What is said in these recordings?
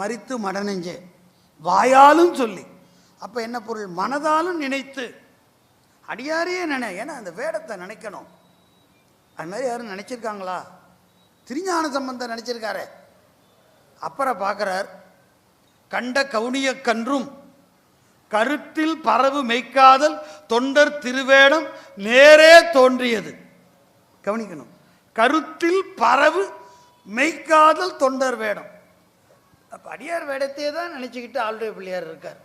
மரித்து மடனெஞ்சே வாயாலும் சொல்லி. அப்போ என்ன பொருள்? மனதாலும் நினைத்து. அடியாரையே நினை. ஏன்னா அந்த வேடத்தை நினைக்கணும். அது மாதிரி யாரும் நினச்சிருக்காங்களா? திருஞான சம்பந்தர் நினச்சிருக்காரு. அப்புறம் பார்க்குறார், கண்ட கவுனிய கன்றும் கருத்தில் பரவு மெய்க்காதல் தொண்டர் திருவேடம் நேரே தோன்றியது. கவனிக்கணும். கருத்தில் பரவு மெய்க்காதல் தொண்டர் வேடம். அப்போ அடியார் வேடத்தையே தான் நினச்சிக்கிட்டு ஆளுடைய பிள்ளையார் இருக்கார்.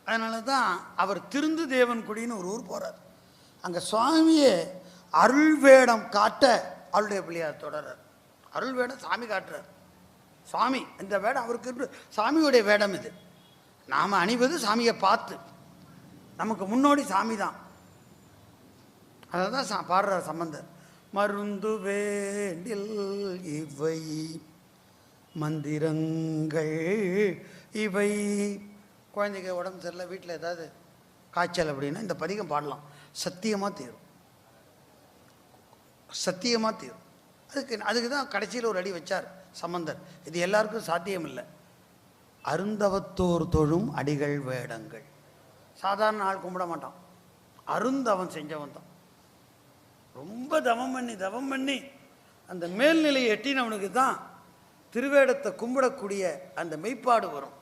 அதனால தான் அவர் திருந்து தேவன்குடின்னு ஒரு ஊர் போகிறார். அங்கே சுவாமியே அருள் வேடம் காட்ட ஆளுடைய பிள்ளையார் தொடர்றார். அருள் வேடம் சாமி காட்டுறார். சுவாமி இந்த வேடம் அவருக்கு சாமியுடைய வேடம். இது நாம் அணிவது சாமியை பார்த்து. நமக்கு முன்னோடி சாமி தான். அதை தான் பாடுறார் சம்பந்தர். மருந்து வேண்டில் இவை மந்திரங்கள் இவை. குழந்தைங்க உடம்பு சரியில்லை, வீட்டில் ஏதாவது காய்ச்சல் அப்படின்னா இந்த பதிகம் பாடலாம். சத்தியமாக தீரும், சத்தியமாக தீரும். அதுக்கு தான் கடைசியில் ஒரு அடி வச்சார் சம்பந்தர். இது எல்லாருக்கும் சாத்தியம் இல்லை. அருந்தவத்தோர் தொழும் அடிகள் வேடங்கள். சாதாரண ஆள் கும்பிட மாட்டான். அருந்தவன் செஞ்சவன் தான். ரொம்ப தவம் பண்ணி அந்த மேல்நிலையை எட்டினவனுக்கு தான் திருவேடத்தை கும்பிடக்கூடிய அந்த மெய்ப்பாடு வரும்.